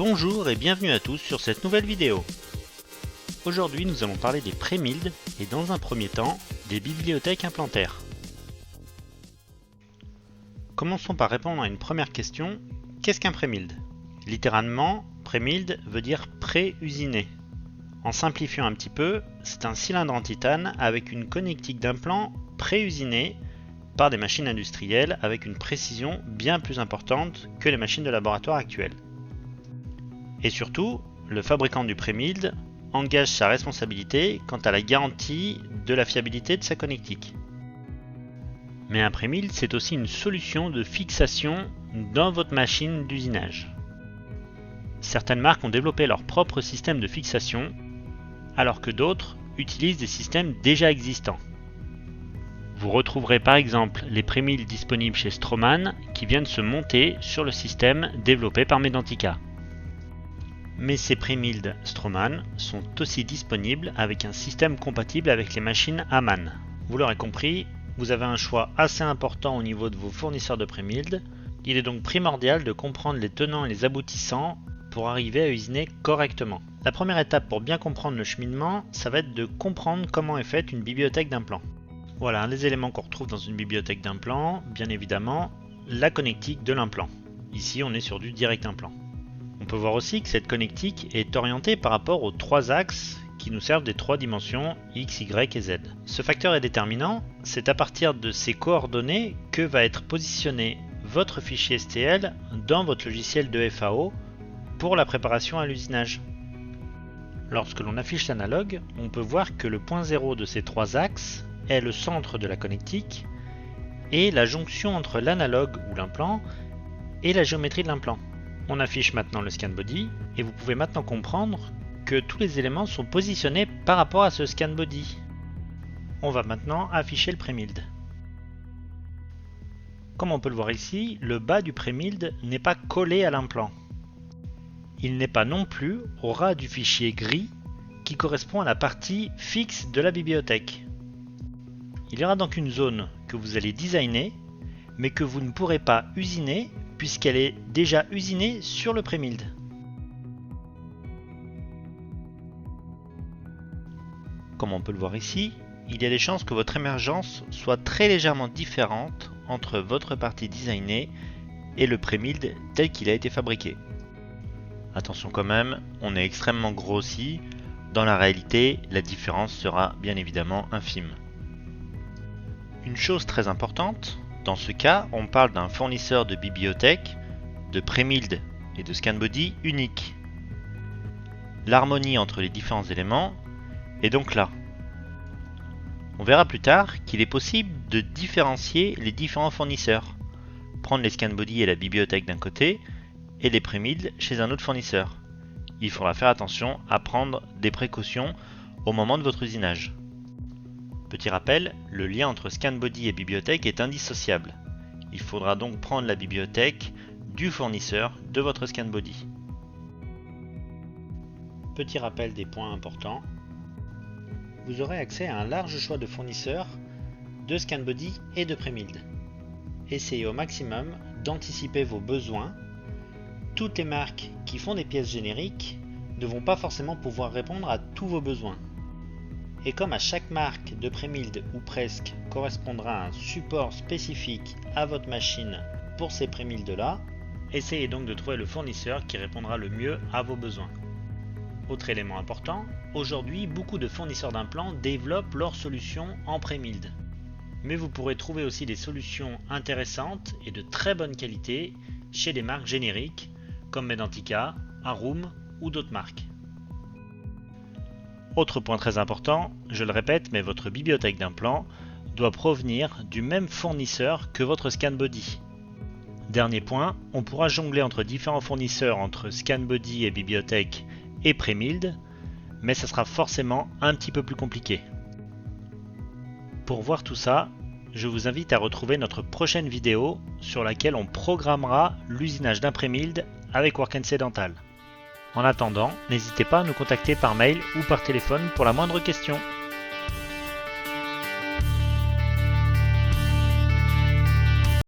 Bonjour et bienvenue à tous sur cette nouvelle vidéo. Aujourd'hui nous allons parler des pré-mild et dans un premier temps des bibliothèques implantaires. Commençons par répondre à une première question. Qu'est-ce qu'un pré-mild? Littéralement, pré-mild veut dire pré-usiné. En simplifiant un petit peu, c'est un cylindre en titane avec une connectique d'implant pré-usinée par des machines industrielles avec une précision bien plus importante que les machines de laboratoire actuelles. Et surtout, le fabricant du pré-mild engage sa responsabilité quant à la garantie de la fiabilité de sa connectique. Mais un pré-mild, c'est aussi une solution de fixation dans votre machine d'usinage. Certaines marques ont développé leur propre système de fixation, alors que d'autres utilisent des systèmes déjà existants. Vous retrouverez par exemple les pré-mild disponibles chez Straumann qui viennent se monter sur le système développé par Medentika. Mais ces pré-mild Straumann sont aussi disponibles avec un système compatible avec les machines Amann. Vous l'aurez compris, vous avez un choix assez important au niveau de vos fournisseurs de pré-mild. Il est donc primordial de comprendre les tenants et les aboutissants pour arriver à usiner correctement. La première étape pour bien comprendre le cheminement, ça va être de comprendre comment est faite une bibliothèque d'implants. Voilà un des éléments qu'on retrouve dans une bibliothèque d'implants, bien évidemment, la connectique de l'implant. Ici, on est sur du direct implant. On peut voir aussi que cette connectique est orientée par rapport aux trois axes qui nous servent des trois dimensions X, Y et Z. Ce facteur est déterminant, c'est à partir de ces coordonnées que va être positionné votre fichier STL dans votre logiciel de FAO pour la préparation à l'usinage. Lorsque l'on affiche l'analogue, on peut voir que le point 0 de ces trois axes est le centre de la connectique et la jonction entre l'analogue ou l'implant et la géométrie de l'implant. On affiche maintenant le scan body et vous pouvez maintenant comprendre que tous les éléments sont positionnés par rapport à ce scan body. On va maintenant afficher le pré-mild. Comme on peut le voir ici, le bas du pré-mild n'est pas collé à l'implant. Il n'est pas non plus au ras du fichier gris qui correspond à la partie fixe de la bibliothèque. Il y aura donc une zone que vous allez designer, mais que vous ne pourrez pas usiner puisqu'elle est déjà usinée sur le pré-mild. Comme on peut le voir ici, il y a des chances que votre émergence soit très légèrement différente entre votre partie designée et le pré-mild tel qu'il a été fabriqué. Attention quand même, on est extrêmement grossi. Dans la réalité, la différence sera bien évidemment infime. Une chose très importante, dans ce cas, on parle d'un fournisseur de bibliothèque, de pré-mild et de scan body unique. L'harmonie entre les différents éléments est donc là. On verra plus tard qu'il est possible de différencier les différents fournisseurs, prendre les scan body et la bibliothèque d'un côté et les pré-mild chez un autre fournisseur. Il faudra faire attention à prendre des précautions au moment de votre usinage. Petit rappel, le lien entre scan body et bibliothèque est indissociable. Il faudra donc prendre la bibliothèque du fournisseur de votre scan body. Petit rappel des points importants. Vous aurez accès à un large choix de fournisseurs de scan body et de pré-mild. Essayez au maximum d'anticiper vos besoins. Toutes les marques qui font des pièces génériques ne vont pas forcément pouvoir répondre à tous vos besoins. Et comme à chaque marque de pré-mild ou presque correspondra un support spécifique à votre machine pour ces pré-mild là, essayez donc de trouver le fournisseur qui répondra le mieux à vos besoins. Autre élément important, aujourd'hui beaucoup de fournisseurs d'implants développent leurs solutions en pré-mild. Mais vous pourrez trouver aussi des solutions intéressantes et de très bonne qualité chez des marques génériques comme Medentika, Arum ou d'autres marques. Autre point très important, je le répète, mais votre bibliothèque d'implants doit provenir du même fournisseur que votre scan body. Dernier point, on pourra jongler entre différents fournisseurs entre scan body et bibliothèque et pré-mild, mais ça sera forcément un petit peu plus compliqué. Pour voir tout ça, je vous invite à retrouver notre prochaine vidéo sur laquelle on programmera l'usinage d'un pré-mild avec Work&Say Dental. En attendant, n'hésitez pas à nous contacter par mail ou par téléphone pour la moindre question.